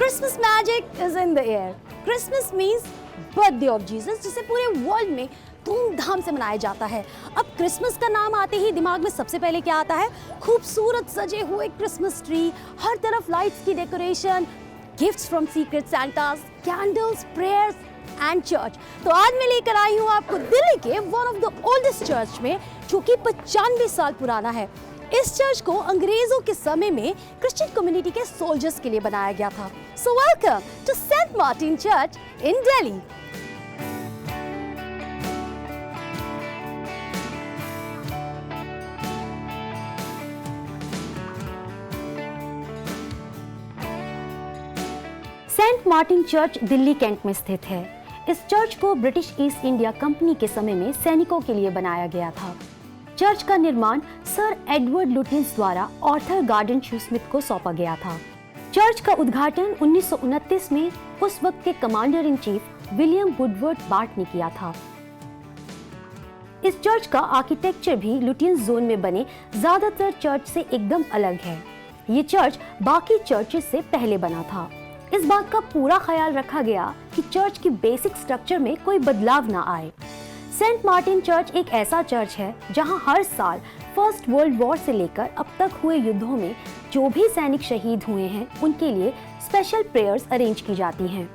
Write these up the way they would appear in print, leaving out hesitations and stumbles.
Christmas magic is in the air. Christmas means birthday of Jesus, जिसे पूरे world में धूमधाम से मनाया जाता है। अब क्रिसमस का नाम आते ही दिमाग में सबसे पहले क्या आता है? खूबसूरत सजे हुए क्रिसमस ट्री, हर तरफ लाइट्स की decoration, gifts from secret Santas, candles, prayers and church. तो आज मैं लेकर आई हूँ आपको दिल्ली के one of the oldest church में, जो कि 95 साल पुराना है। इस चर्च को अंग्रेजों के समय में क्रिश्चियन कम्युनिटी के सोल्जर्स के लिए बनाया गया था। So welcome to Saint Martin Church in Delhi. Saint Martin Church Delhi Cantt में स्थित है। इस चर्च को ब्रिटिश ईस्ट इंडिया कंपनी के समय में सैनिकों के लिए बनाया गया था। चर्च का निर्माण सर एडवर्ड लुटियंस द्वारा आर्थर गार्डन शूस्मिथ को सौंपा गया था। चर्च का उद्घाटन 1929 में उस वक्त के commander in chief William Woodward BART ने किया था। इस चर्च का आर्किटेक्चर भी लुटियंस जोन में बने ज्यादातर चर्च से एकदम अलग है। ये चर्च बाकी चर्चेस से पहले बना था। इस बात का पूरा ख्याल रखा गया कि चर्च की बेसिक स्ट्रक्चर में कोई बदलाव ना आए। सेंट मार्टिन चर्च एक ऐसा चर्च है जहां हर साल फर्स्ट वर्ल्ड वॉर से लेकर अब तक हुए युद्धों में जो भी सैनिक शहीद हुए हैं उनके लिए स्पेशल प्रेयर्स अरेंज की जाती हैं।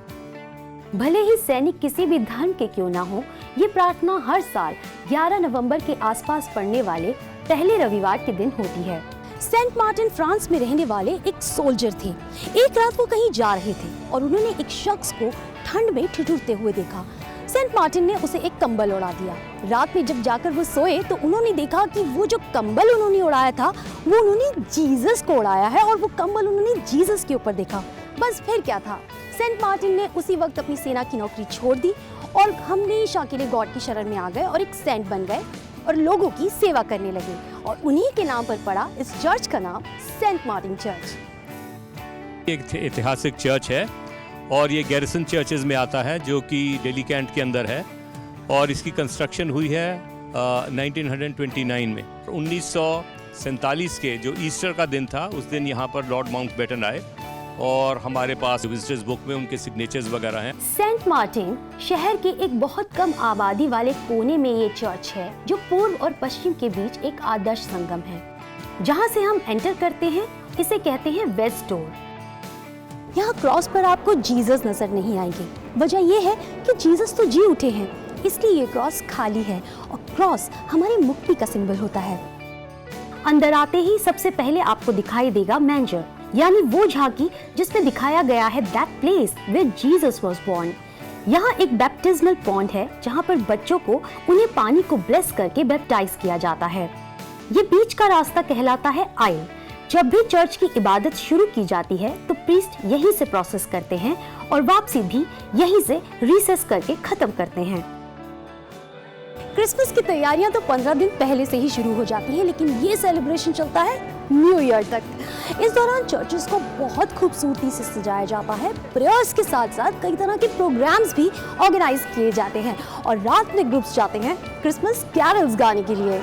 भले ही सैनिक किसी भी धर्म के क्यों ना हो, ये प्रार्थना हर साल 11 नवंबर के आसपास पड़ने वाले पहले रविवार के दिन होती है। सेंट मार्टिन फ्रांस में रहने वाले एक सोल्जर थे। एक रात वो कहीं जा रहे थे और उन्होंने एक शख्स को ठंड में ठिठुरते हुए देखा। सेंट मार्टिन ने उसे एक कंबल उड़ा दिया। रात में जब जाकर वो सोए तो उन्होंने देखा कि वो जो कंबल उन्होंने उड़ाया था वो उन्होंने जीसस को उड़ाया है और वो कंबल उन्होंने जीसस के ऊपर देखा। बस फिर क्या था, सेंट मार्टिन ने उसी वक्त अपनी सेना की नौकरी छोड़ दी और हमेशा के लिए गॉड की शरण में आ गए और एक सेंट बन गए और लोगों की सेवा करने लगे। और उन्हीं के नाम पर पड़ा इस चर्च का नाम सेंट मार्टिन चर्च। एक ऐतिहासिक चर्च है और ये गैरिसन चर्चेज में आता है जो कि दिल्ली कैंट के अंदर है और इसकी कंस्ट्रक्शन हुई है 1929 में। 1947 के जो ईस्टर का दिन था उस दिन यहाँ पर लॉर्ड माउंटबेटन आए और हमारे पास विजिटर्स बुक में उनके सिग्नेचर्स वगैरह हैं। सेंट मार्टिन शहर के एक बहुत कम आबादी वाले कोने में ये चर्च है जो पूर्व और पश्चिम के बीच एक आदर्श संगम है। जहाँ से हम एंटर करते हैं इसे कहते हैं वेस्ट डोर। यहाँ क्रॉस पर आपको जीसस नजर नहीं आएंगे। वजह यह है कि जीसस तो जी उठे हैं, इसलिए ये क्रॉस खाली है और क्रॉस हमारी मुक्ति का सिंबल होता है। अंदर आते ही सबसे पहले आपको दिखाई देगा मैंजर, यानी वो झांकी जिसमें दिखाया गया है that place where Jesus was born. यहाँ एक बैप्टिज्मल पॉन्ड है जहाँ पर बच्चों को उन्हें पानी को ब्लेस करके बैप्टाइज किया जाता है। ये बीच का रास्ता कहलाता है आइल। जब भी चर्च की इबादत शुरू की जाती है तो प्रीस्ट यहीं से प्रोसेस करते हैं और वापसी भी यहीं से रिसेस करके खत्म करते हैं। क्रिसमस की तैयारियां तो 15 दिन पहले से ही शुरू हो जाती हैं, लेकिन ये सेलिब्रेशन चलता है न्यू ईयर तक। इस दौरान चर्चेस को बहुत खूबसूरती से सजाया जाता है। प्रेयर्स के साथ साथ कई तरह के प्रोग्राम्स भी ऑर्गेनाइज किए जाते हैं और रात में ग्रुप्स जाते हैं क्रिसमस कैरल्स गाने के लिए।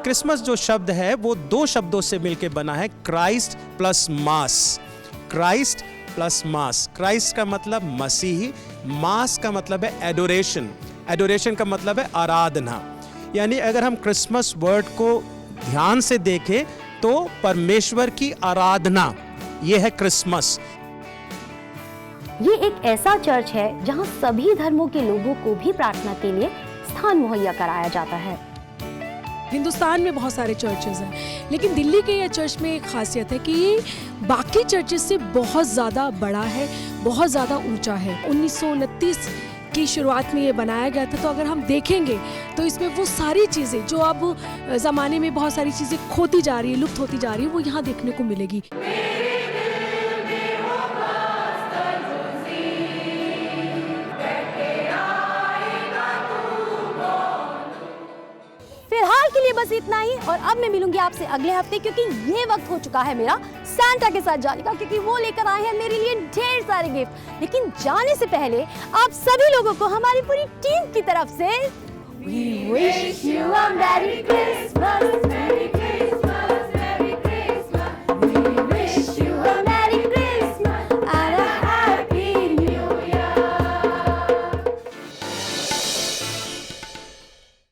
क्रिसमस जो शब्द है वो दो शब्दों से मिलकर बना है, Christ plus mass. Christ plus mass. Christ का मतलब मसीही, मास का मतलब है एडोरेशन। एडोरेशन का मतलब है आराधना। यानी अगर हम क्रिसमस वर्ड को ध्यान से देखें तो परमेश्वर की आराधना, ये है क्रिसमस। ये एक ऐसा चर्च है जहां सभी धर्मों के लोगों को भी प्रार्थना के लिए स्थान मुहैया कराया जाता है। हिंदुस्तान में बहुत सारे चर्चेस हैं, लेकिन दिल्ली के ये चर्च में एक खासियत है कि ये बाकी चर्चेस से बहुत ज़्यादा बड़ा है, बहुत ज़्यादा ऊंचा है। 1929 की शुरुआत में ये बनाया गया था। तो अगर हम देखेंगे तो इसमें वो सारी चीज़ें जो अब ज़माने में बहुत सारी चीज़ें खोती जा रही है, लुप्त होती जा रही है, वो यहाँ देखने को मिलेगी। के लिए बस इतना ही और अब मैं मिलूंगी आपसे अगले हफ्ते, क्योंकि ये वक्त हो चुका है मेरा सांता के साथ जाने का, क्योंकि वो लेकर आए हैं मेरे लिए ढेर सारे गिफ्ट। लेकिन जाने से पहले आप सभी लोगों को हमारी पूरी टीम की तरफ से We wish you a Merry Christmas, Merry